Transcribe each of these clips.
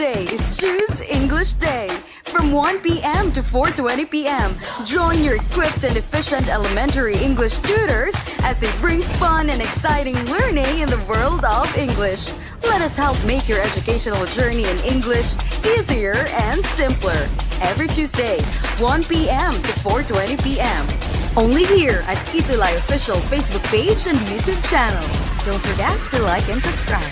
Tuesday is Choose English Day. From 1 p.m. to 4:20 p.m., join your equipped and efficient elementary English tutors as they bring fun and exciting learning in the world of English. Let us help make your educational journey in English easier and simpler. Every Tuesday, 1 p.m. to 4:20 p.m. Only here at ETUlay official Facebook page and YouTube channel. Don't forget to like and subscribe.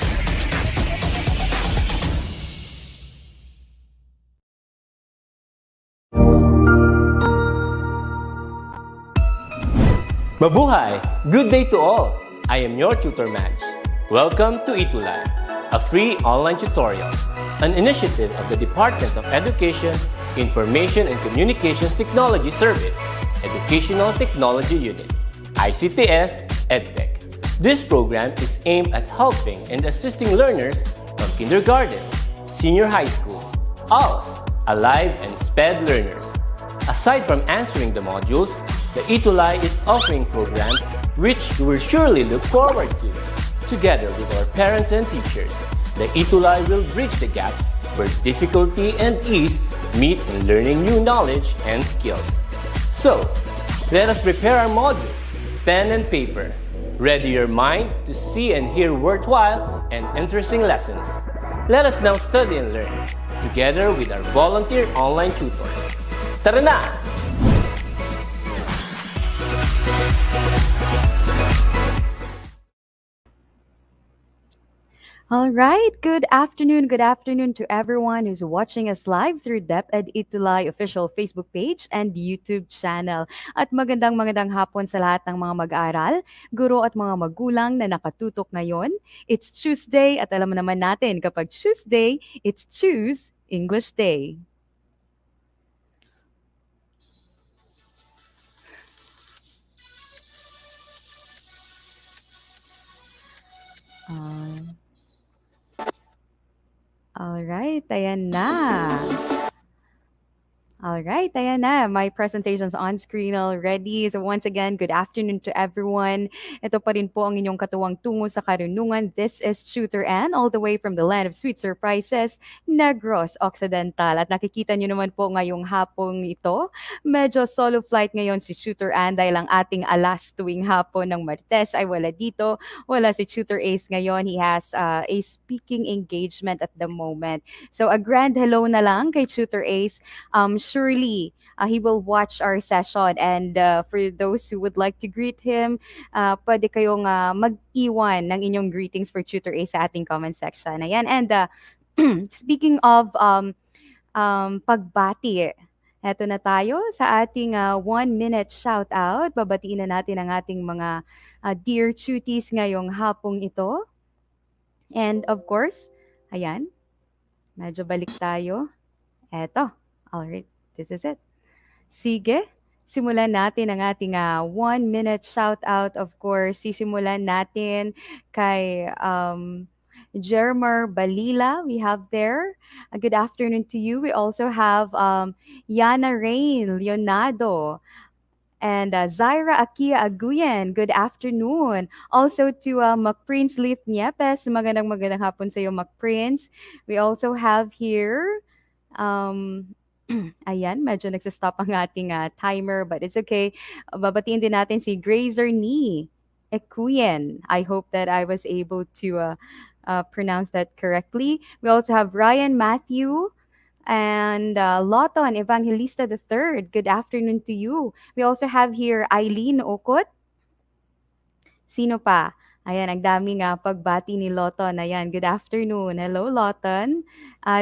Mabuhay! Good day to all! I am your tutor Madge. Welcome to ETUlay, a free online tutorial, an initiative of the Department of Education, Information and Communications Technology Service, Educational Technology Unit, ICTS EdTech. This program is aimed at helping and assisting learners from kindergarten, senior high school, ALS, Alive and SPED learners. Aside from answering the modules, the ETUlay is offering programs which you will surely look forward to. Together with our parents and teachers, the ETUlay will bridge the gaps where difficulty and ease meet in learning new knowledge and skills. So, let us prepare our modules, pen and paper. Ready your mind to see and hear worthwhile and interesting lessons. Let us now study and learn, together with our volunteer online tutors. Tara na! All right. Good afternoon. Good afternoon to everyone who's watching us live through DepEd ETUlay official Facebook page and YouTube channel. At magandang hapon sa lahat ng mga mag-aaral, guro at mga magulang na nakatutok ngayon. It's Tuesday at alam naman natin kapag Tuesday, it's Choose English Day. Alright, ayan na. Alright, ayan na. My presentation's on screen already. So once again, good afternoon to everyone. Ito pa rin po ang inyong katuwang tungo sa karunungan. This is Tutor Ann, all the way from the land of sweet surprises, Negros Occidental. At nakikita nyo naman po ngayong hapong ito. Medyo solo flight ngayon si Tutor Ann dahil ang ating alas tuwing hapon ng Martes ay wala dito. Wala si Tutor Ace ngayon. He has a speaking engagement at the moment. So a grand hello na lang kay Tutor Ace. Surely he will watch our session, and for those who would like to greet him, pwede kayong mag-iwan ng inyong greetings for Tutor A sa ating comment section. Ayan, and speaking of pagbati, eto na tayo sa ating 1-minute shout out. Babatiin na natin ang ating mga dear tuties ngayong hapong ito. And of course, ayan, medyo balik tayo. Eto, alright. This is it. Sige, simulan natin ang ating 1-minute shout out. Of course, sisimulan natin kay Jermer Balila. We have there. Good afternoon to you. We also have Yana Rain Leonardo. And Zaira Akia Aguyen, good afternoon. Also to McPrince Leaf Niepes, magandang hapon sa iyo, McPrince. We also have here, ayan, medyo nagsastop ang ating timer, but it's okay. Babatiin din natin si Grazer Ni Ekuyen. I hope that I was able to pronounce that correctly. We also have Ryan Matthew and Loton Evangelista III. Good afternoon to you. We also have here Eileen Okot. Sino pa? Ayan, ang daming pagbati ni Loton. Ayan, good afternoon. Hello, Loton.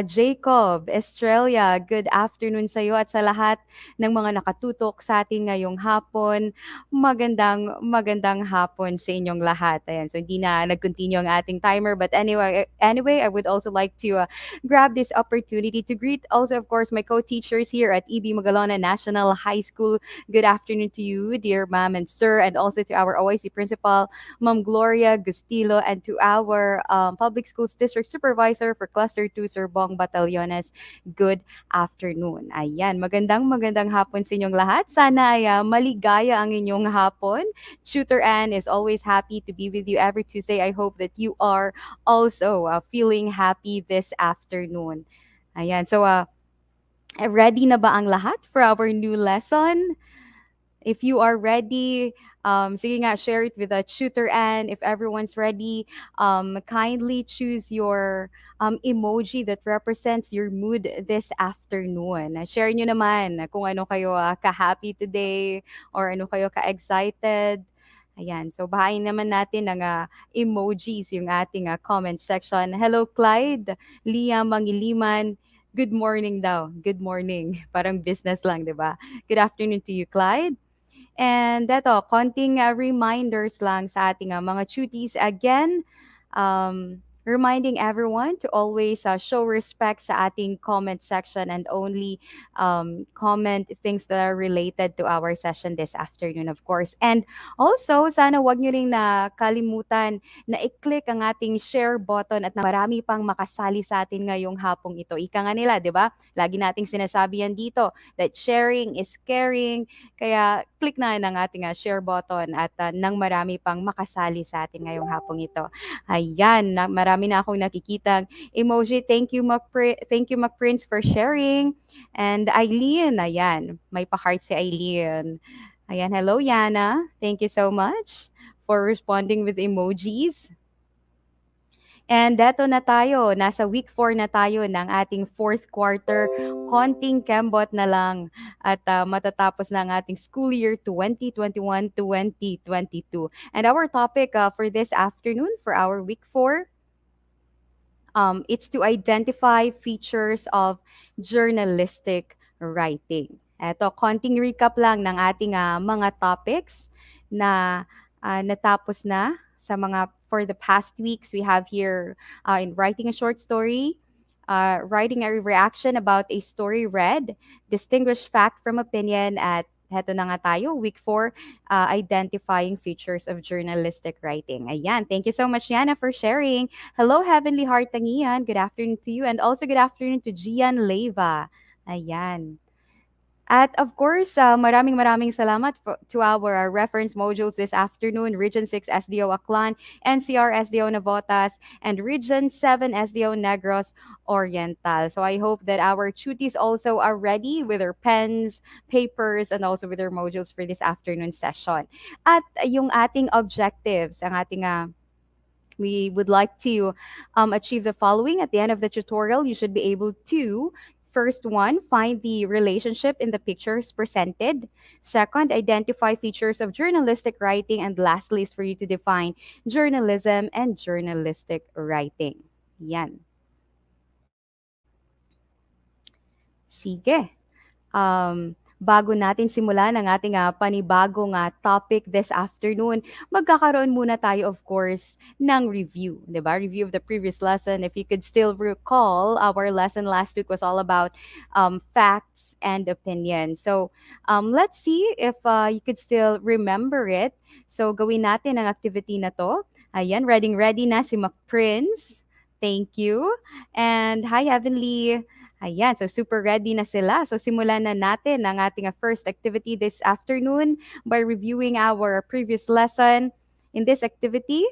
Jacob, Australia, good afternoon sa iyo at sa lahat ng mga nakatutok sa atin ngayong hapon. Magandang hapon sa inyong lahat. Ayan, so hindi na nag-continue ang ating timer. But anyway, I would also like to grab this opportunity to greet also, of course, my co-teachers here at EB Magalona National High School. Good afternoon to you, dear ma'am and sir, and also to our OIC principal, Ma'am Gloria Gloria Gustilo, and to our Public Schools District Supervisor for Cluster 2, Sir Bong Batallones. Good afternoon. Ayan, magandang hapon sa inyong lahat. Sana ay maligaya ang inyong hapon. Tutor Ann is always happy to be with you every Tuesday. I hope that you are also feeling happy this afternoon. Ayan, so ready na ba ang lahat for our new lesson? If you are ready, sige nga, share it with a tutor, and if everyone's ready, kindly choose your emoji that represents your mood this afternoon. Share nyo naman kung ano kayo ka-happy today or ano kayo ka-excited. Ayan, so bahayin naman natin ng emojis yung ating comment section. Hello, Clyde, Liam Mangiliman. Good morning daw. Good morning. Parang business lang, di ba? Good afternoon to you, Clyde. And eto, konting reminders lang sa ating mga cuties. Again, reminding everyone to always show respect sa ating comment section and only comment things that are related to our session this afternoon, of course. And also, sana wag nyo rin na kalimutan na i-click ang ating share button at na marami pang makasali sa atin ngayong hapong ito. Ika nga nila, di ba? Lagi nating sinasabi yan dito that sharing is caring, kaya click na ng ating share button at nang marami pang makasali sa atin ngayong hapong ito. Ayan, marami na akong nakikitang emoji. Thank you, Mac Prince, for sharing. And Eileen, ayan, may pa-heart si Eileen. Ayan, hello, Yana. Thank you so much for responding with emojis. And eto na tayo, nasa week 4 na tayo ng ating fourth quarter. Konting kembot na lang at matatapos na ang ating school year 2021-2022. And our topic for this afternoon, for our week 4, it's to identify features of journalistic writing. Eto, konting recap lang ng ating mga topics na natapos na sa mga for the past weeks. We have here in writing a short story, writing a reaction about a story read, distinguish fact from opinion, at heto na nga tayo, week 4, identifying features of journalistic writing. Ayan, thank you so much, Yana, for sharing. Hello, Heavenly Heart Tangian. Good afternoon to you. And also good afternoon to Gian Leyva. Ayan. At of course, maraming salamat to our reference modules this afternoon, Region 6 SDO Aklan, NCR SDO Navotas, and Region 7 SDO Negros Oriental. So I hope that our tuties also are ready with their pens, papers, and also with their modules for this afternoon session. At yung ating objectives, ang ating we would like to achieve the following. At the end of the tutorial, you should be able to, first one, find the relationship in the pictures presented. Second, identify features of journalistic writing. And lastly is for you to define journalism and journalistic writing. Yan. Sige. Bago natin simulan ang ating panibagong topic this afternoon, magkakaroon muna tayo, of course, ng review, di ba? Review of the previous lesson. If you could still recall, our lesson last week was all about facts and opinion. So, let's see if you could still remember it. So, gawin natin ang activity na to. Ayan, ready na si Mac Prince. Thank you. And hi, Heavenly. Ayan, so super ready na sila. So simulan na natin ang ating first activity this afternoon by reviewing our previous lesson. In this activity,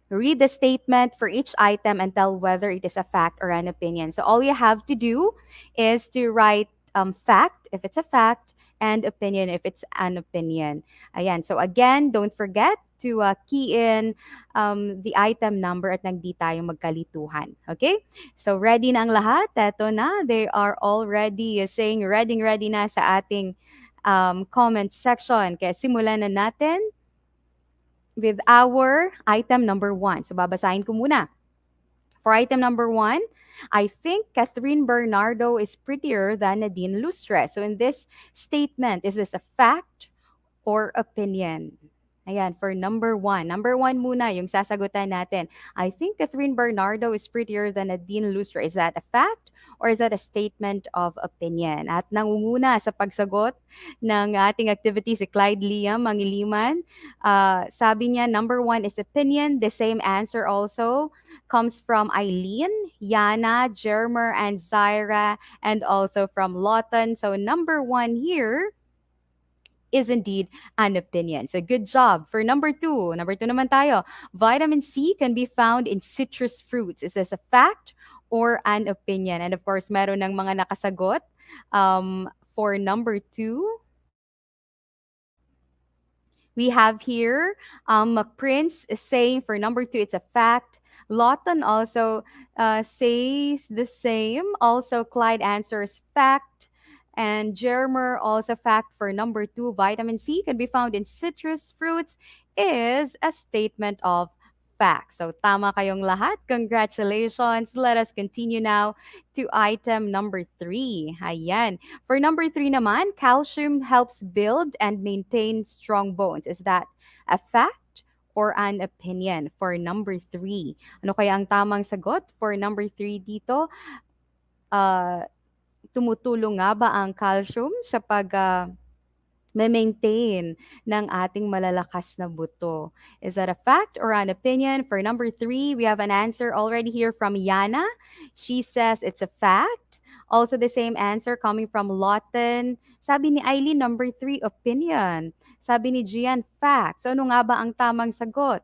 read the statement for each item and tell whether it is a fact or an opinion. So all you have to do is to write fact if it's a fact and opinion if it's an opinion. Ayan, so again, don't forget to key in the item number at nagdi tayo magkalituhan. Okay? So ready na ang lahat? Eto na. They are already saying ready na sa ating comment section. Kaya simulan na natin with our item number 1. So babasahin ko muna. For item number 1, I think Catherine Bernardo is prettier than Nadine Lustre. So in this statement, is this a fact or opinion? Ayan, for number one. Number one muna, yung sasagutan natin. I think Catherine Bernardo is prettier than Nadine Lustre. Is that a fact or is that a statement of opinion? At nangunguna sa pagsagot ng ating activity si Clyde Liam Mangiliman. Sabi niya, number one is opinion. The same answer also comes from Eileen, Yana, Jermer, and Zaira, and also from Lawton. So number one here is indeed an opinion. So good job. For number two. Number two naman tayo. Vitamin C can be found in citrus fruits. Is this a fact or an opinion? And of course, meron ng mga nakasagot. For number two, we have here Prince is saying for number two, it's a fact. Lawton also says the same. Also, Clyde answers fact. And Germer also fact for number two, vitamin C can be found in citrus fruits is a statement of fact. So tama kayong lahat. Congratulations. Let us continue now to item number three. Ayan. For number three naman, calcium helps build and maintain strong bones. Is that a fact or an opinion for number three? Ano kaya ang tamang sagot for number three dito? Uh, Tumutulong nga ba ang calcium sa maintain ng ating malalakas na buto? Is that a fact or an opinion? For number three, we have an answer already here from Yana. She says it's a fact. Also the same answer coming from Lawton. Sabi ni Eileen, number three, opinion. Sabi ni Gian, fact. So ano nga ba ang tamang sagot?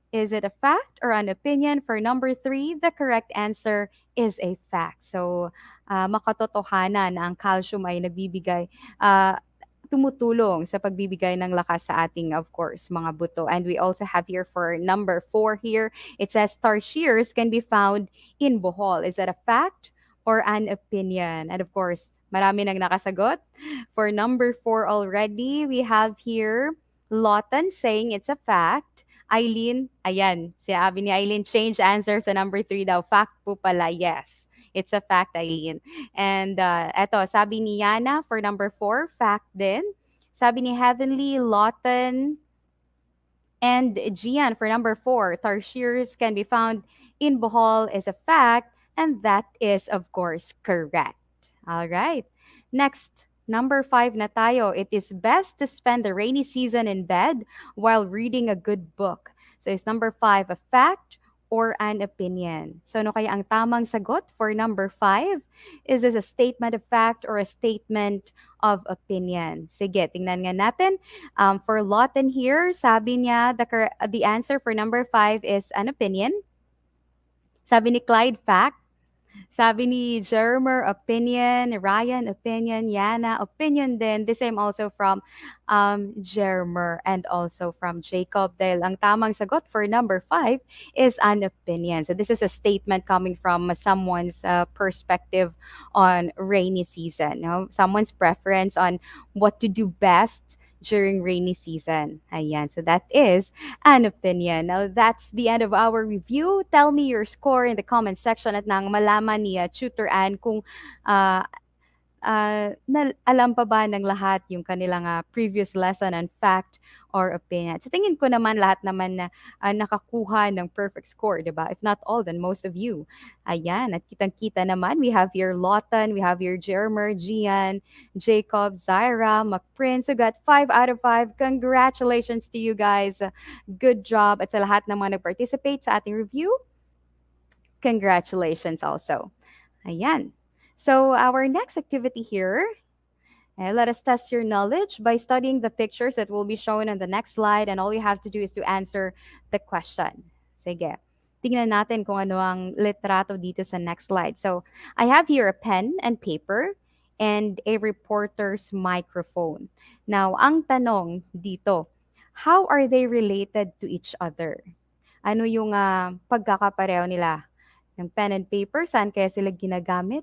Is it a fact or an opinion? For number three, the correct answer is a fact. So, makatotohanan na ang calcium ay uh, tumutulong sa pagbibigay ng lakas sa ating, of course, mga buto. And we also have here for number four here, it says tarsiers can be found in Bohol. Is that a fact or an opinion? And of course, marami nang nakasagot. For number four already, we have here Lawton saying it's a fact. Eileen, ayan, sinabi ni Eileen, change answer sa number three daw. Fact po pala, yes. It's a fact, Eileen. And eto, sabi ni Yana for number four, fact din. Sabi ni Heavenly, Lawton, and Gian for number four, tarsiers can be found in Bohol is a fact, and that is, of course, correct. All right. Next, number five na tayo. It is best to spend the rainy season in bed while reading a good book. So is number five a fact or an opinion? So ano kaya ang tamang sagot for number five? Is this a statement of fact or a statement of opinion? Sige, tingnan nga natin. For Lawton here, sabi niya the answer for number five is an opinion. Sabi ni Clyde, fact. Sabi ni Jermer, opinion. Ryan, opinion. Yana, opinion din. The same also from Jermer and also from Jacob. Dahil ang tamang sagot for number five is an opinion. So this is a statement coming from someone's perspective on rainy season. Someone's preference on what to do best during rainy season. Ayan. So that is an opinion. Now, that's the end of our review. Tell me your score in the comment section at nang malaman ni Tutor Ann kung uh, alam pa ba ng lahat yung kanilang previous lesson and fact or opinion. So tingin ko naman lahat naman na nakakuha ng perfect score, di ba? If not all, then most of you. Ayan, at kitang-kita naman, we have your Lawton, we have your Jermer, Gian, Jacob, Zaira, McPrince, who got 5 out of 5. Congratulations to you guys. Good job. At sa lahat ng mga nag-participate sa ating review, congratulations also. Ayan. So our next activity here, let us test your knowledge by studying the pictures that will be shown on the next slide, and all you have to do is to answer the question. Sige. Tingnan natin kung ano ang litrato dito sa next slide. So I have here a pen and paper and a reporter's microphone. Now, ang tanong dito, how are they related to each other? Ano yung pagkakapareho nila? Ng pen and paper, saan kaya sila ginagamit?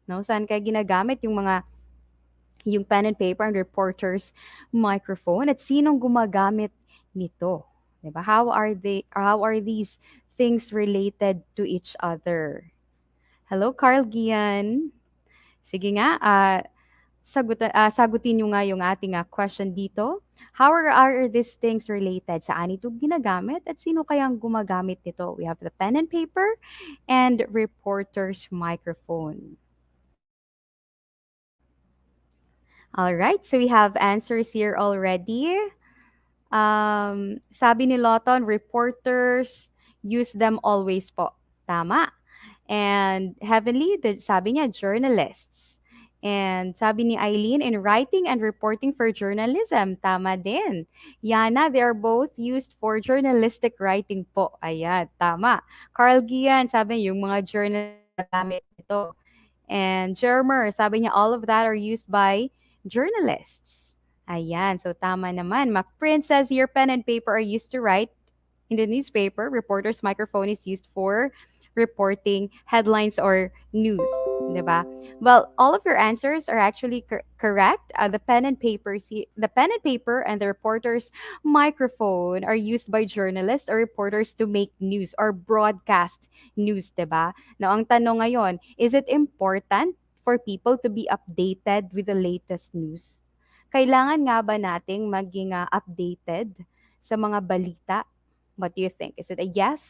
No, saan kaya ginagamit yung pen and paper and reporter's microphone at sinong gumagamit nito? 'Di ba? How are these things related to each other? Hello, Carl Gian. Sige nga, sagutin nyo nga yung ating question dito. How are these things related? Saan ito ginagamit at sino kayang gumagamit nito? We have the pen and paper and reporter's microphone. All right, so we have answers here already. Sabi ni Loton, reporters use them always po. Tama. And Heavenly, sabi niya, journalists. And sabi ni Eileen, in writing and reporting for journalism. Tama din. Yana, they are both used for journalistic writing po. Ayan, tama. Carl Gian, sabi yung mga journalists gamit ito. And Jermer, sabi niya, all of that are used by journalists. Ayan, so tama naman. MacPrint says, your pen and paper are used to write in the newspaper. Reporter's microphone is used for reporting headlines or news. Diba? Well, all of your answers are actually correct. The pen and paper and the reporter's microphone are used by journalists or reporters to make news or broadcast news, diba? Now, ang tanong ngayon, is it important for people to be updated with the latest news? Kailangan nga ba nating maging updated sa mga balita? What do you think? Is it a yes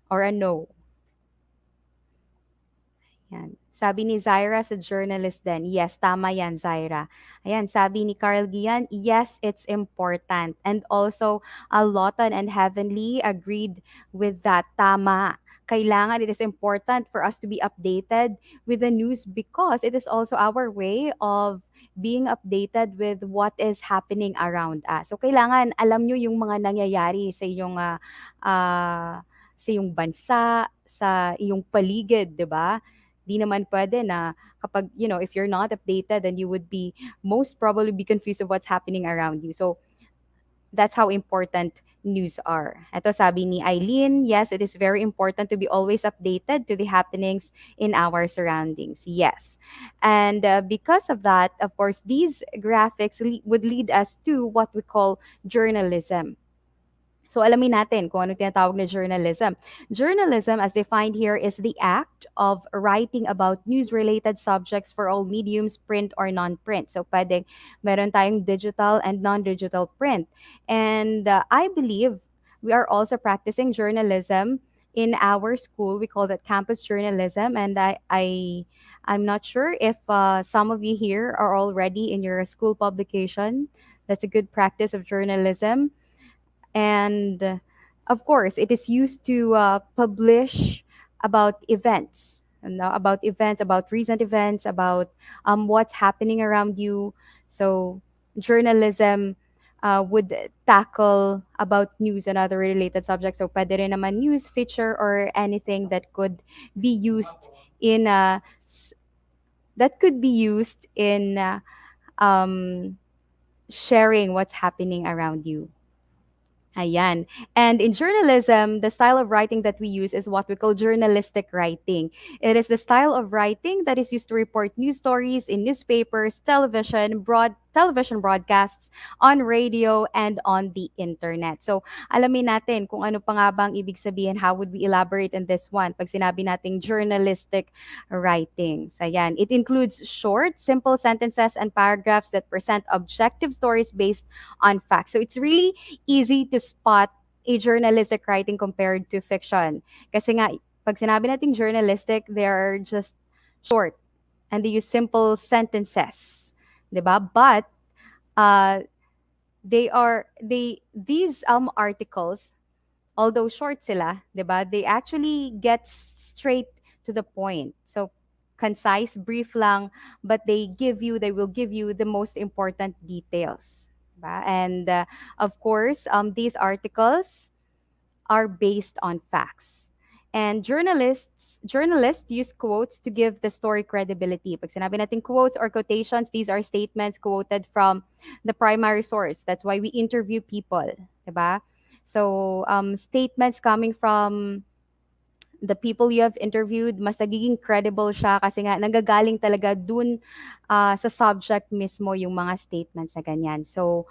or a no? Yan. Sabi ni Zaira sa journalist din, yes, tama yan, Zaira. Ayan, sabi ni Carl Gian, yes, it's important. And also, Lotan and Heavenly agreed with that. Tama. Kailangan, it is important for us to be updated with the news because it is also our way of being updated with what is happening around us. So, kailangan alam nyo yung mga nangyayari sa inyong sa iyong bansa, sa iyong paligid, 'di ba? Di naman pwede na kapag, if you're not updated, then you would be most probably be confused of what's happening around you. So, that's how important news are. Ito sabi ni Eileen, yes, it is very important to be always updated to the happenings in our surroundings. Yes. And because of that, of course, these graphics would lead us to what we call journalism. So alamin natin kung ano tinatawag na journalism. Journalism, as defined here, is the act of writing about news-related subjects for all mediums, print or non-print. So pwedeng meron tayong digital and non-digital print. And I believe we are also practicing journalism in our school. We call that campus journalism. And I'm not sure if some of you here are already in your school publication. That's a good practice of journalism. And of course, it is used to publish about events, about recent events, about what's happening around you. So, journalism would tackle about news and other related subjects. So, pwede rin naman news feature or anything that could be used in sharing what's happening around you. Ayan. And in journalism, the style of writing that we use is what we call journalistic writing. It is the style of writing that is used to report news stories in newspapers, television broadcasts, on radio, and on the internet. So, alamin natin kung ano pa nga bang ibig sabihin, how would we elaborate on this one pag sinabi nating journalistic writing. So, ayan. It includes short, simple sentences and paragraphs that present objective stories based on facts. So, it's really easy to spot a journalistic writing compared to fiction. Kasi nga, pag sinabi nating journalistic, they are just short and they use simple sentences. 'Di ba? But these articles, although short sila, 'di ba? They actually get straight to the point. So concise, brief lang, but they will give you the most important details. Diba? And of course, these articles are based on facts. And journalists use quotes to give the story credibility. Pag sinabi natin quotes or quotations, these are statements quoted from the primary source. That's why we interview people, diba? So, statements coming from the people you have interviewed, mas nagiging credible siya kasi nga nanggagaling talaga dun sa subject mismo yung mga statements na ganyan. So,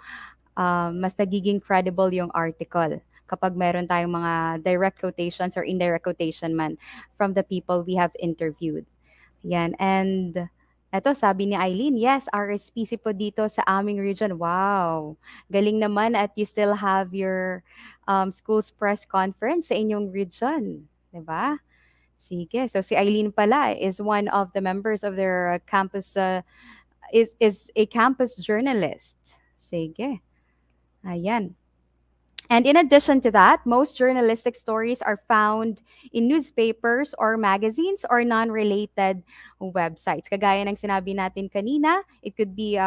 mas nagiging credible yung article kapag meron tayong mga direct quotations or indirect quotation man from the people we have interviewed. Yan. And Eto sabi ni Eileen, yes, RSPC po dito sa aming region. Wow, galing naman at you still have your school's press conference sa inyong region. 'Di ba? Sige. So si Eileen pala is one of the members of their campus, is a campus journalist. Sige. Ayan. And in addition to that, most journalistic stories are found in newspapers or magazines or non-related websites. Kagaya ng sinabi natin kanina, it could be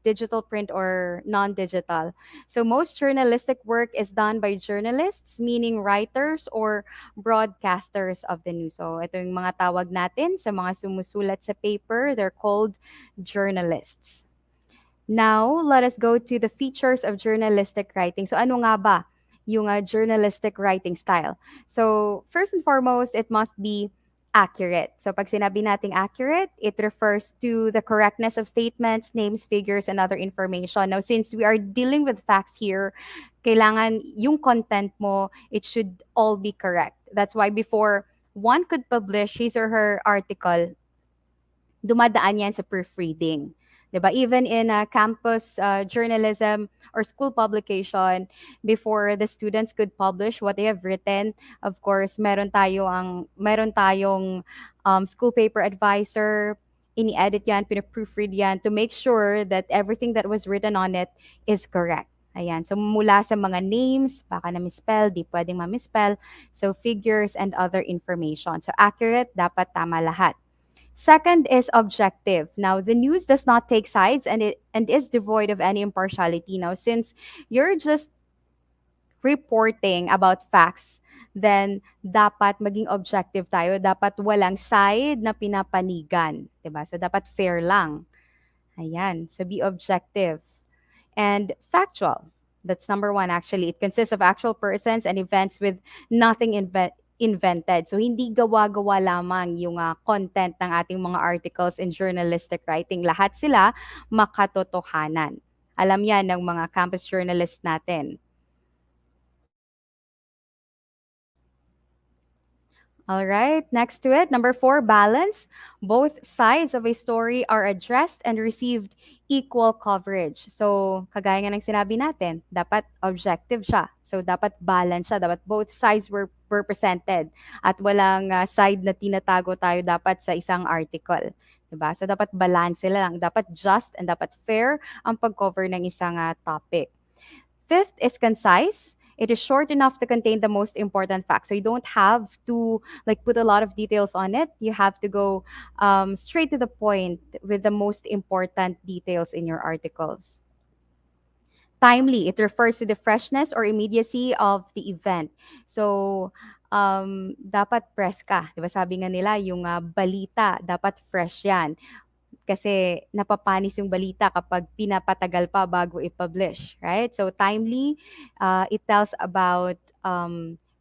digital print or non-digital. So most journalistic work is done by journalists, meaning writers or broadcasters of the news. So ito yung mga tawag natin sa mga sumusulat sa paper. They're called journalists. Now, let us go to the features of journalistic writing. So ano nga ba yung journalistic writing style? So first and foremost, it must be accurate. So pag sinabi nating accurate, it refers to the correctness of statements, names, figures, and other information. Now, since we are dealing with facts here, kailangan yung content mo, it should all be correct. That's why before one could publish his or her article, dumadaan yan sa proofreading. 'Di ba? Even in campus journalism or school publication, before the students could publish what they have written, of course, meron tayong school paper advisor, ini-edit yan, pina-proofread yan to make sure that everything that was written on it is correct. Ayan. So, mula sa mga names, baka na-misspell, di pwedeng ma-misspell. So, figures and other information. So, accurate, dapat tama lahat. Second is objective. Now, the news does not take sides and is devoid of any impartiality. Now, since you're just reporting about facts, then dapat maging objective tayo. Dapat walang side na pinapanigan, 'di ba? So dapat fair lang. Ayan. So be objective and factual. That's number one, actually. It consists of actual persons and events with nothing invented. So, hindi gawa-gawa lamang yung content ng ating mga articles in journalistic writing. Lahat sila makatotohanan. Alam yan ng mga campus journalists natin. All right, next to it, number 4, balance. Both sides of a story are addressed and received equal coverage. So, kagaya nga ng sinabi natin, dapat objective siya. So, dapat balance siya. Dapat both sides were presented. At walang side na tinatago tayo dapat sa isang article. Diba? So, dapat balance sila lang. Dapat just and dapat fair ang pag-cover ng isang topic. Fifth is concise. It is short enough to contain the most important facts. So you don't have to like put a lot of details on it. You have to go straight to the point with the most important details in your articles. Timely. It refers to the freshness or immediacy of the event. So, dapat press ka. Diba sabi nga nila, yung balita, dapat fresh yan. Kasi napapanis yung balita kapag pinapatagal pa bago i-publish, right? So timely, it tells about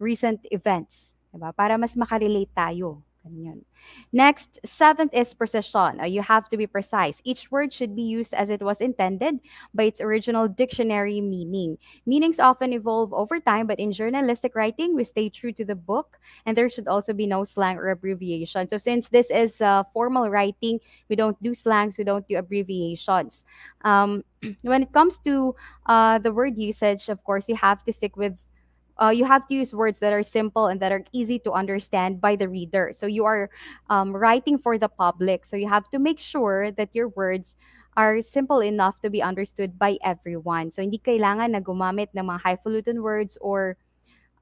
recent events, diba? Para mas makarelate tayo. Ganyan. Next, seventh is precision. You have to be precise. Each word should be used as it was intended by its original dictionary meaning. Meanings often evolve over time, but in journalistic writing, we stay true to the book, and there should also be no slang or abbreviation. So since this is formal writing, we don't do slangs, we don't do abbreviations. When it comes to the word usage, of course, you have to use words that are simple and that are easy to understand by the reader. So you are writing for the public. So you have to make sure that your words are simple enough to be understood by everyone. So hindi kailangan na gumamit ng mga highfalutin words or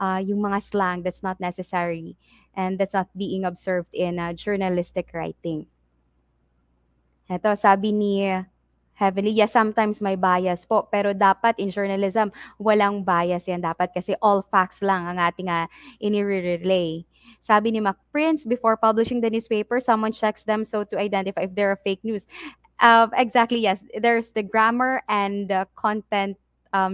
yung mga slang that's not necessary and that's not being observed in journalistic writing. Ito, sabi ni Heavenly, yes, sometimes may bias po. Pero dapat in journalism, walang bias yan dapat kasi all facts lang ang ating ini-relay. Sabi ni Mac Prince, before publishing the newspaper, someone checks them so to identify if they're fake news. Exactly, yes. There's the grammar and content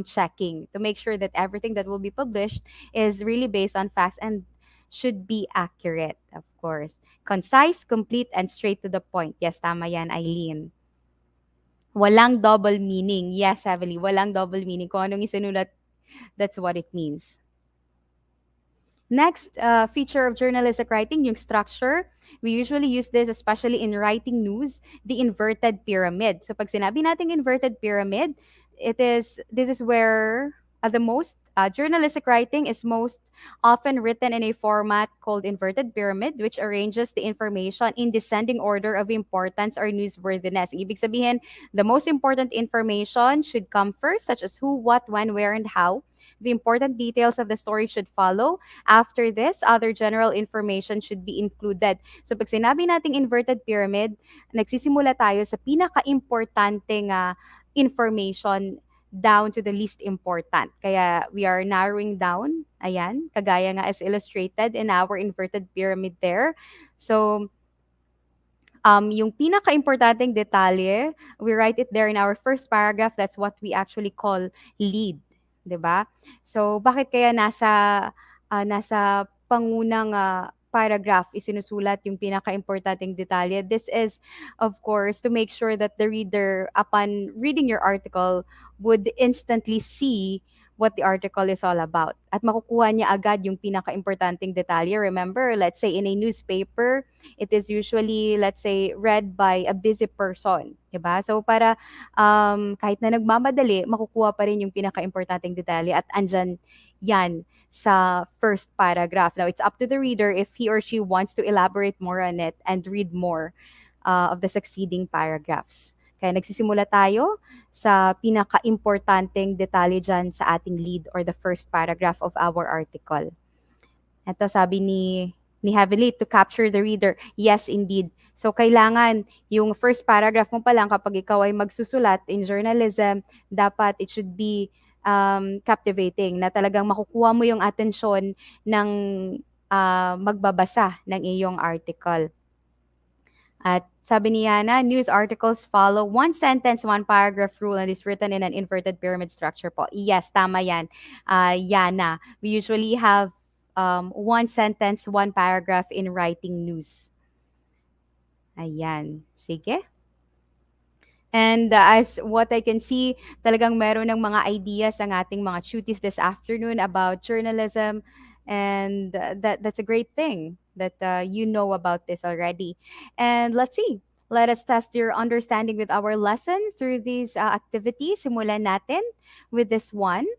checking to make sure that everything that will be published is really based on facts and should be accurate, of course. Concise, complete, and straight to the point. Yes, tama yan, Eileen. Walang double meaning. Yes, Heavenly, walang double meaning. Kung anong isinulat, that's what it means. Next feature of journalistic writing, yung structure. We usually use this especially in writing news, the inverted pyramid. So pag sinabi nating inverted pyramid, this is where the most journalistic writing is most often written in a format called inverted pyramid, which arranges the information in descending order of importance or newsworthiness. Ibig sabihin, the most important information should come first, such as who, what, when, where, and how. The important details of the story should follow. After this, other general information should be included. So pag sinabi nating inverted pyramid, nagsisimula tayo sa pinaka-importanteng information down to the least important. Kaya we are narrowing down, ayan, kagaya nga as illustrated in our inverted pyramid there. So, yung pinaka-importanteng detalye, we write it there in our first paragraph. That's what we actually call lead, 'di ba? So bakit kaya nasa pangunang paragraph isinusulat yung pinaka-importanteng detalye? This is of course to make sure that the reader upon reading your article would instantly see what the article is all about at makukuha niya agad yung pinaka-importanteng detalye. Remember, let's say in a newspaper, it is usually, let's say, read by a busy person, 'di ba? So para kahit na nagmamadali, makukuha pa rin yung pinaka-importanteng detalye at andyan yan sa first paragraph. Now, it's up to the reader if he or she wants to elaborate more on it and read more of the succeeding paragraphs. Kaya nagsisimula tayo sa pinaka-importanteng detalye dyan sa ating lead or the first paragraph of our article. Ito sabi ni Heavenly, to capture the reader. Yes, indeed. So, kailangan yung first paragraph mo pa lang kapag ikaw ay magsusulat in journalism, dapat it should be captivating, na talagang makukuha mo yung atensyon ng magbabasa ng iyong article. At sabi ni Yana, news articles follow one sentence, one paragraph rule and is written in an inverted pyramid structure po. Yes, tama yan, Yana. We usually have one sentence, one paragraph in writing news. Ayan. Sige. And as what I can see, talagang meron ng mga ideas ang ating mga tuties this afternoon about journalism. And that's a great thing that you know about this already. And let's see. Let us test your understanding with our lesson through these activities. Simulan natin with this one.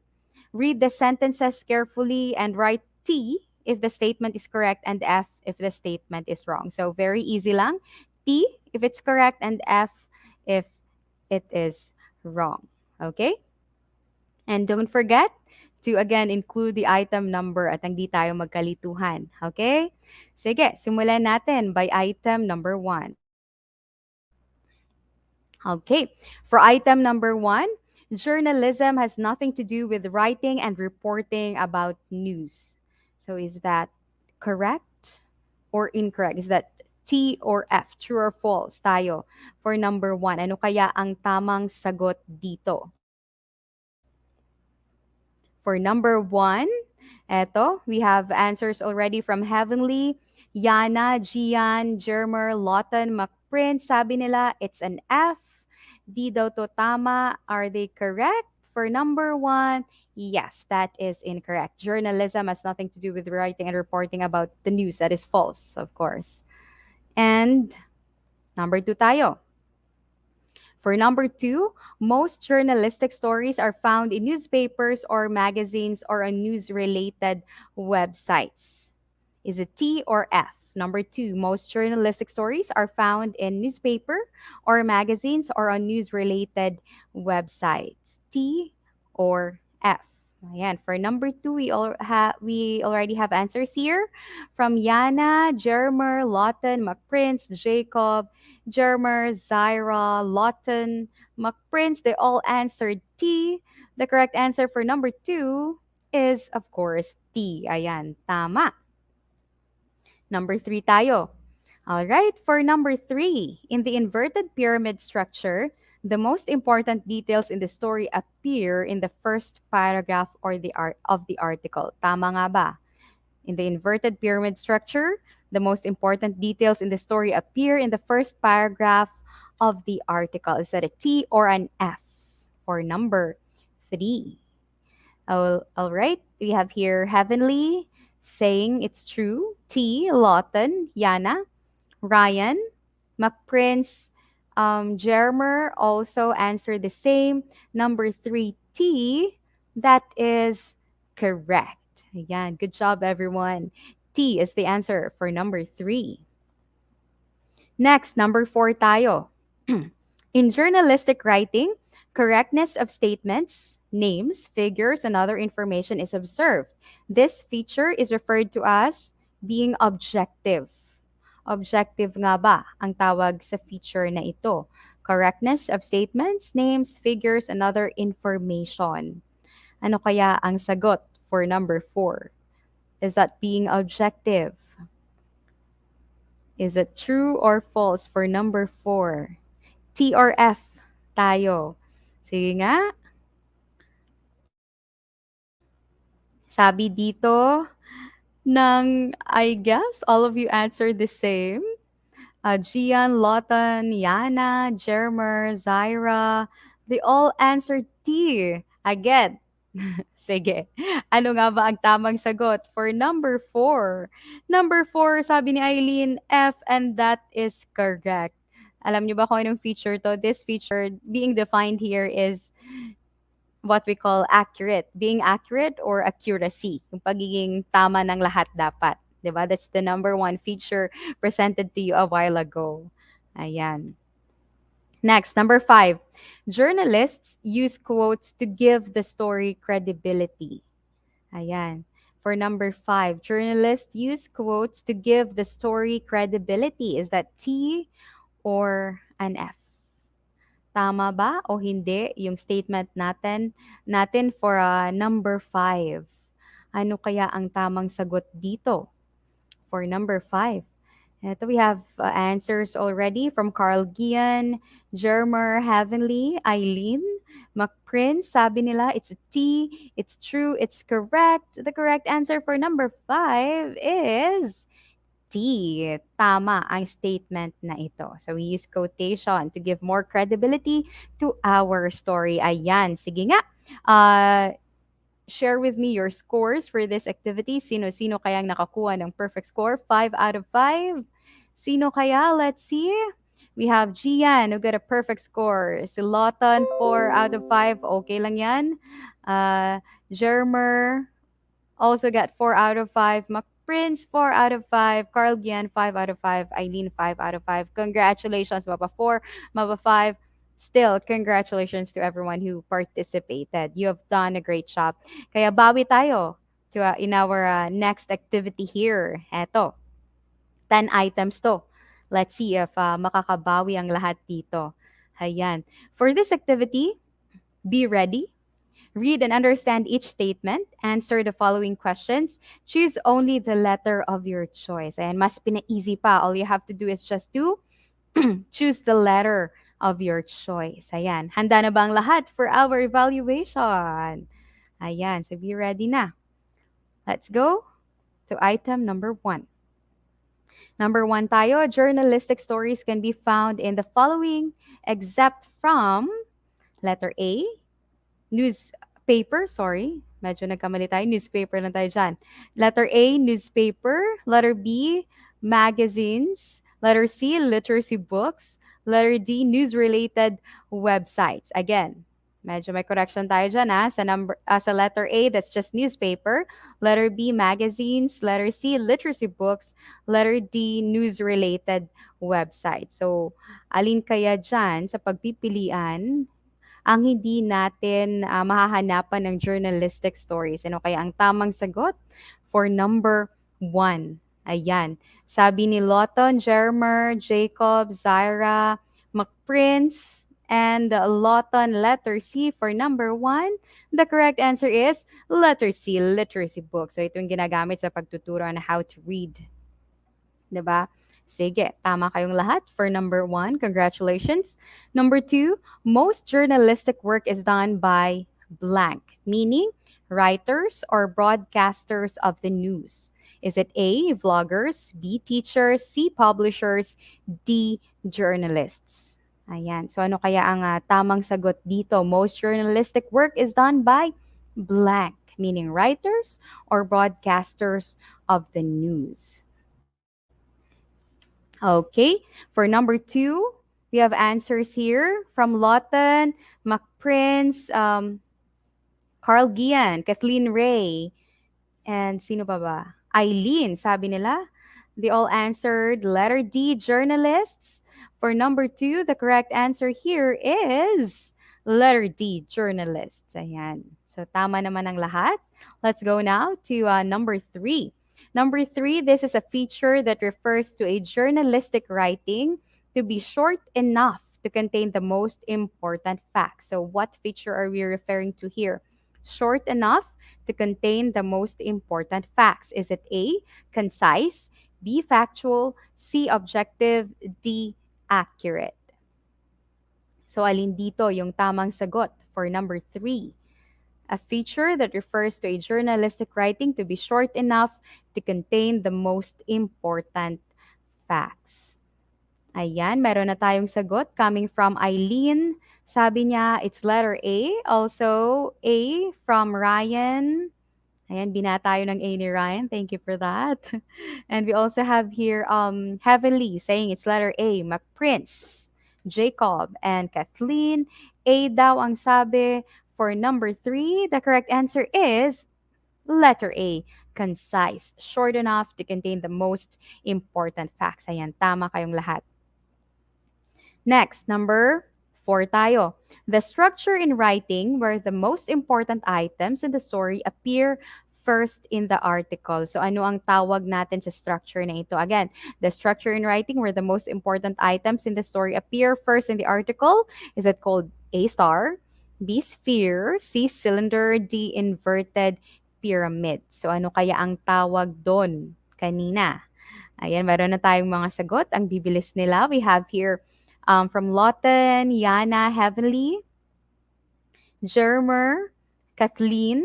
Read the sentences carefully and write T if the statement is correct and F if the statement is wrong. So very easy lang. T if it's correct and F if it is wrong. Okay? And don't forget to again include the item number at hindi tayo magkalituhan. Okay? Sige, simulan natin by item number 1. Okay, for item number 1, journalism has nothing to do with writing and reporting about news. So is that correct or incorrect? Is that T or F? True or false tayo for number 1? Ano kaya ang tamang sagot dito? For number 1, eto, we have answers already from Heavenly, Yana, Gian, Jermer, Lawton, McPrince. Sabi nila, it's an F. Di daw to tama. Are they correct? For number 1, yes, that is incorrect. Journalism has nothing to do with writing and reporting about the news. That is false, of course. And number 2 tayo. For number 2, most journalistic stories are found in newspapers or magazines or on news-related websites. Is it T or F? Number 2, most journalistic stories are found in newspaper or magazines or on news-related websites. T or F? Ayan. For number 2, we already have answers here from Yana, Jermer, Lawton, McPrince, Jacob, Jermer, Zyra, Lawton, McPrince. They all answered T. The correct answer for number 2 is, of course, T. Ayan. Tama. Number 3 tayo. All right, for number 3, in the inverted pyramid structure, the most important details in the story appear in the first paragraph or of the article. Tama nga ba? In the inverted pyramid structure, the most important details in the story appear in the first paragraph of the article. Is that a T or an F for number 3? All right, we have here Heavenly saying it's true. T. Lawton, Yana, Ryan, McPrince, Jermer also answered the same. Number three, T. That is correct. Again, good job, everyone. T is the answer for number three. Next, number four tayo. In journalistic writing, correctness of statements, names, figures, and other information is observed. This feature is referred to as being objective. Objective nga ba ang tawag sa feature na ito? Correctness of statements, names, figures, and other information. Ano kaya ang sagot for number four? Is that being objective? Is it true or false for number four? T or F tayo. Sige nga. Sabi dito I guess, all of you answered the same. Gian, Lawton, Yana, Jermer, Zaira, they all answered D. Again. Sige. Ano nga ba ang tamang sagot for number four? Number four, sabi ni Eileen, F, and that is correct. Alam niyo ba kung anong feature to? This feature being defined here is what we call accurate. Being accurate or accuracy. Yung pagiging tama ng lahat dapat. 'Di ba? That's the number one feature presented to you a while ago. Ayan. Next, number five. Journalists use quotes to give the story credibility. Ayan. For number five, journalists use quotes to give the story credibility. Is that T or an F? Tama ba o hindi yung statement natin for number five? Ano kaya ang tamang sagot dito for number five? Ito, we have answers already from Carl Gian, Jermer, Heavenly, Eileen, McPrince. Sabi nila, it's a T, it's true, it's correct. The correct answer for number five is T. Tama ang statement na ito. So we use quotation to give more credibility to our story. Ayan, sige nga. Share with me your scores for this activity. Sino-sino kayang nakakuha ng perfect score? 5 out of 5. Sino kaya? Let's see. We have Gian who got a perfect score. Si Lawton, 4 out of 5. Okay lang yan. Jermer also got 4 out of 5. McPrince, 4 out of 5. Carl Gian, 5 out of 5. Eileen, 5 out of 5. Congratulations, Mapa 4, Mapa 5. Still, congratulations to everyone who participated. You have done a great job. Kaya bawi tayo in our next activity here. Eto, 10 items to. Let's see if makakabawi ang lahat dito. Ayan. For this activity, be ready. Read and understand each statement. Answer the following questions. Choose only the letter of your choice. And mas pina-easy pa. All you have to do is just to choose the letter of your choice. Ayan. Handa na ba ang lahat for our evaluation? Ayan. So be ready na. Let's go to item number 1. Number 1 tayo. Journalistic stories can be found in the following except from letter A, newspaper, sorry. Medyo nagkamali tayo. Newspaper lang tayo dyan. Letter A, newspaper. Letter B, magazines. Letter C, literacy books. Letter D, news-related websites. Again, medyo may correction tayo dyan sa letter A, that's just newspaper. Letter B, magazines. Letter C, literacy books. Letter D, news-related websites. So, alin kaya dyan sa pagpipilian ang hindi natin mahahanapan ng journalistic stories? Ano kaya ang tamang sagot for number 1? Ayan. Sabi ni Lawton, Jermer, Jacob, Zaira, McPrince, and Lawton, letter C for number 1. The correct answer is letter C, literacy book. So ito yung ginagamit sa pagtuturo on how to read. Diba? Sige, tama kayong lahat for number 1. Congratulations. Number 2, most journalistic work is done by blank, meaning writers or broadcasters of the news. Is it A, vloggers, B, teachers, C, publishers, D, journalists? Ayan. So ano kaya ang tamang sagot dito? Most journalistic work is done by blank. meaning writers or broadcasters of the news. Okay, for number two, we have answers here from Lawton, McPrince, Carl Gian, Kathleen Ray, and sino pa ba? Eileen, sabi nila. They all answered letter D, journalists. For number two, the correct answer here is letter D, journalists. Ayan. So tama naman ang lahat. Let's go now to number three. Number three, this is a feature that refers to a journalistic writing to be short enough to contain the most important facts. So what feature are we referring to here? Short enough to contain the most important facts? Is it A, concise, B, factual, C, objective, D, accurate? So alin dito yung tamang sagot for number three? A feature that refers to a journalistic writing to be short enough to contain the most important facts. Ayan, meron na tayong sagot coming from Eileen. Sabi niya, it's letter A. Also, A from Ryan. Ayan, binata tayo ng A ni Ryan. Thank you for that. And we also have here Heavenly saying it's letter A, McPrince, Jacob, and Kathleen. A daw ang sabi. For number three, the correct answer is letter A, concise, short enough to contain the most important facts. Ayan, tama kayong lahat. Next, number four tayo. The structure in writing where the most important items in the story appear first in the article. So ano ang tawag natin sa structure na ito? Again, the structure in writing where the most important items in the story appear first in the article. Is it called A star, B sphere, C cylinder, D inverted pyramid? So ano kaya ang tawag doon kanina? Ayan, meron na tayong mga sagot. Ang bibilis nila. We have here from Lawton, Yana, Heavenly, Jermer, Kathleen,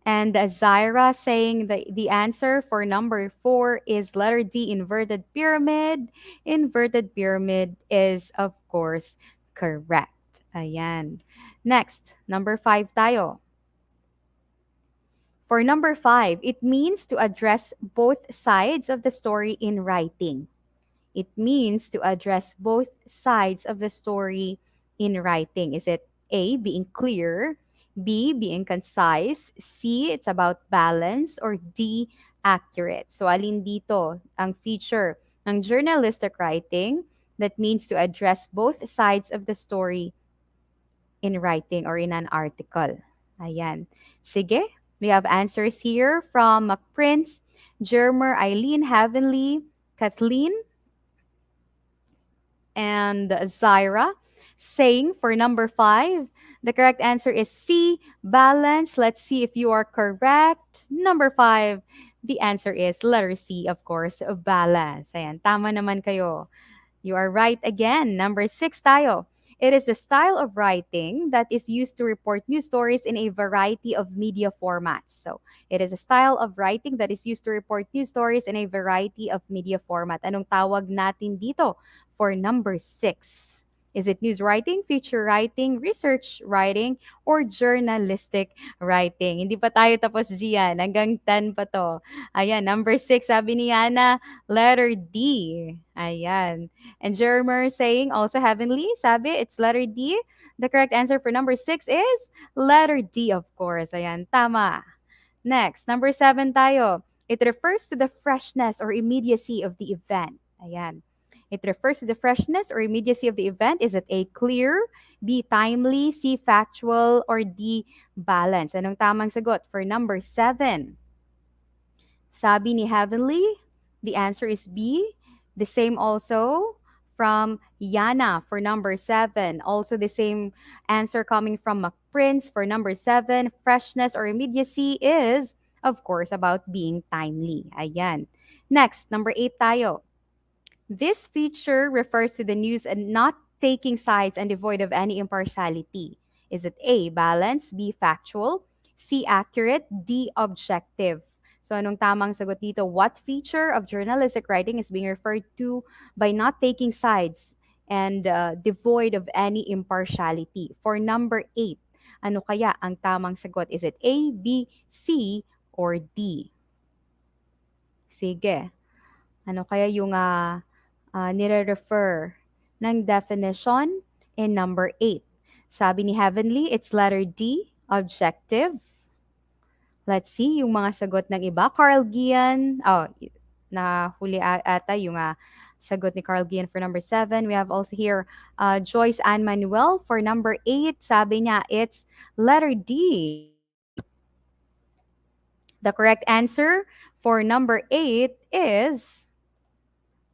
and Zyra saying the answer for number four is letter D, inverted pyramid. Inverted pyramid is, of course, correct. Ayan. Next, number five tayo. For number five, it means to address both sides of the story in writing. It means to address both sides of the story in writing. Is it A, being clear, B, being concise, C, it's about balance, or D, accurate? So alin dito ang feature ng journalistic writing that means to address both sides of the story in writing or in an article? Ayan. Sige, we have answers here from McPrince, Jermer, Eileen, Heavenly, Kathleen, and Zyra saying for number five, the correct answer is C, balance. Let's see if you are correct. Number five, the answer is letter C, of course, balance. Ayan, tama naman kayo. You are right again. Number six tayo. It is the style of writing that is used to report news stories in a variety of media formats. So, it is a style of writing that is used to report news stories in a variety of media format. Anong tawag natin dito for number six? Is it news writing, feature writing, research writing, or journalistic writing? Hindi pa tayo tapos diyan. Hanggang 10 pa to. Ayan, number 6, sabi ni Yana, letter D. Ayan. And Jermer saying, also heavenly, sabi, it's letter D. The correct answer for number 6 is letter D, of course. Ayan, tama. Next, number 7 tayo. It refers to the freshness or immediacy of the event. Ayan. It refers to the freshness or immediacy of the event. Is it A, clear, B, timely, C, factual, or D, balance? Anong tamang sagot for number 7? Sabi ni Heavenly, the answer is B. The same also from Yana for number 7. Also the same answer coming from McPrince for number 7. Freshness or immediacy is, of course, about being timely. Ayan. Next, number 8 tayo. This feature refers to the news and not taking sides and devoid of any impartiality. Is it A, balance, B, factual, C, accurate, D, objective? So anong tamang sagot dito? What feature of journalistic writing is being referred to by not taking sides and devoid of any impartiality? For number 8, Ano kaya ang tamang sagot? Is it A, B, C, or D? Sige. Ano kaya yung nire-refer ng definition in number 8? Sabi ni Heavenly, it's letter D, objective. Let's see yung mga sagot ng iba. Carl Gian, nahuli ata yung sagot ni Carl Gian for number 7. We have also here Joyce Ann Manuel for number 8. Sabi niya, it's letter D. The correct answer for number 8 is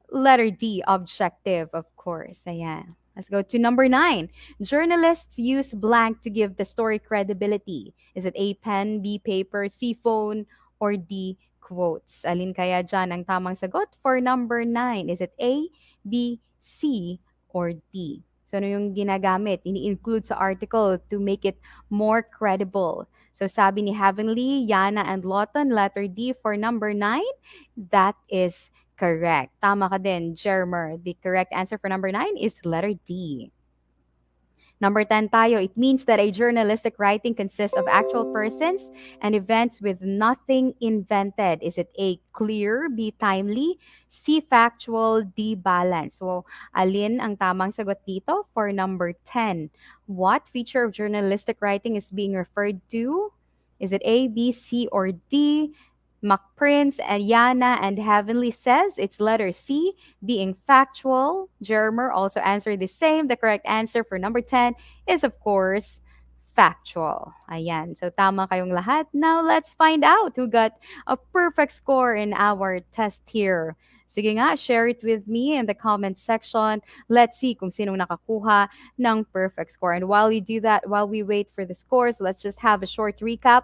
letter D, objective, of course. Ayan. Let's go to number 9. Journalists use blank to give the story credibility. Is it A, pen, B, paper, C, phone, or D, quotes? Alin kaya dyan ang tamang sagot for number 9? Is it A, B, C, or D? So, ano yung ginagamit? Ini-include sa article to make it more credible. So, sabi ni Heavenly, Yana, and Lawton, letter D for number 9. That is correct. Tama ka din, Jermer. The correct answer for number 9 is letter D. Number 10 tayo, it means that a journalistic writing consists of actual persons and events with nothing invented. Is it A, clear, B, timely, C, factual, D, balanced? So, alin ang tamang sagot dito for number 10? What feature of journalistic writing is being referred to? Is it A, B, C, or D? McPrince and Yana and Heavenly says it's letter C, being factual. Germer also answered the same. The correct answer for number 10 is, of course, factual. Ayan. So, tama kayong lahat. Now, let's find out who got a perfect score in our test here. Sige nga, share it with me in the comment section. Let's see kung sinong nakakuha ng perfect score. And while you do that, while we wait for the scores, let's just have a short recap.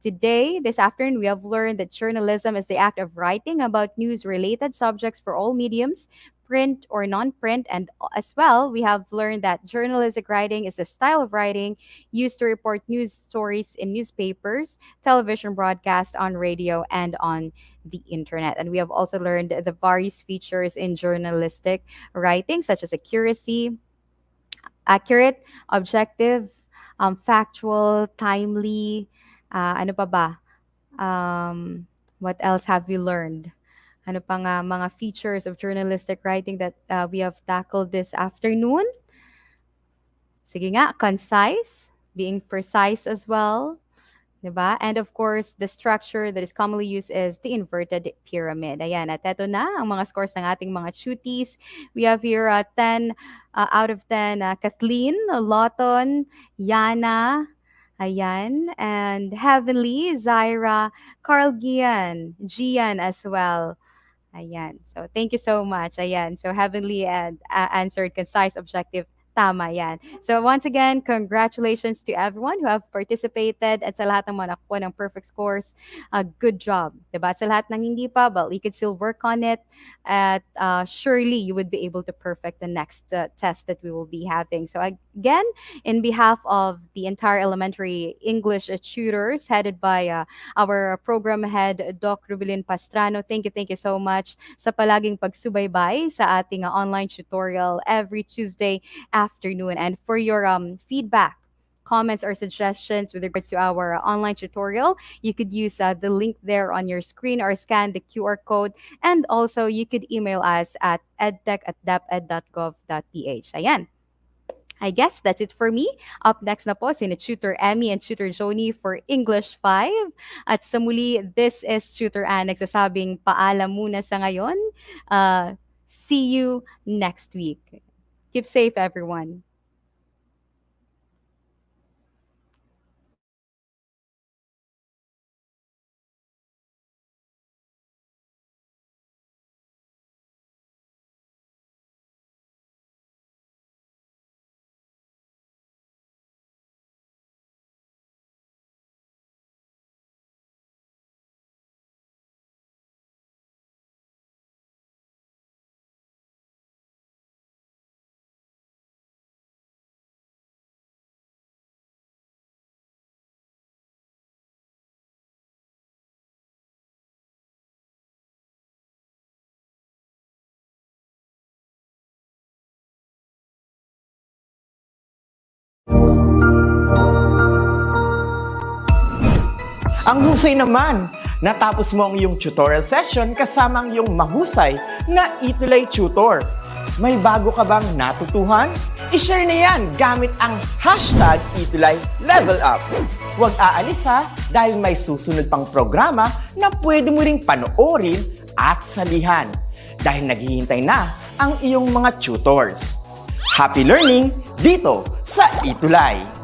Today, this afternoon, we have learned that journalism is the act of writing about news related subjects for all mediums, print or non print. And as well, we have learned that journalistic writing is the style of writing used to report news stories in newspapers, television broadcasts, on radio, and on the internet. And we have also learned the various features in journalistic writing, such as accuracy, accurate, objective, factual, timely. Ano pa ba? What else have we learned? Ano pa nga mga features of journalistic writing that we have tackled this afternoon? Sige nga, concise, being precise as well. Diba? And of course, the structure that is commonly used is the inverted pyramid. Ayan, at eto na ang mga scores ng ating mga cuties. We have here 10 out of 10. Kathleen, Lawton, Yana, ayan, and Heavenly, Zaira, Carl Gian as well. Ayan. So, thank you so much. Ayan. So, Heavenly and answered concise, objective. Tama yan. So, once again, congratulations to everyone who have participated at sa lahat ng mga nakuha ng perfect scores. Good job. Diba? At sa lahat ng hindi pa, well, you could still work on it. At surely, you would be able to perfect the next test that we will be having. So, again, in behalf of the entire elementary English tutors headed by our program head, Doc Rubilin Pastrano. Thank you so much sa palaging pagsubaybay sa ating online tutorial every Tuesday afternoon. And for your feedback, comments, or suggestions with regards to our online tutorial, you could use the link there on your screen or scan the QR code. And also, you could email us at edtech@deped.gov.ph. Ayan. I guess that's it for me. Up next na po, sina Tutor Emmy and Tutor Joni for English 5. At sa muli, this is Tutor Ann nagsasabing paalam muna sa ngayon. See you next week. Keep safe, everyone. Ang husay naman! Natapos mo ang iyong tutorial session kasama ang iyong mahusay na ETUlay tutor. May bago ka bang natutuhan? I-share na yan gamit ang hashtag ETUlay Level Up. Huwag aalis ha, dahil may susunod pang programa na pwede mo ring panoorin at salihan. Dahil naghihintay na ang iyong mga tutors. Happy learning dito sa ETUlay!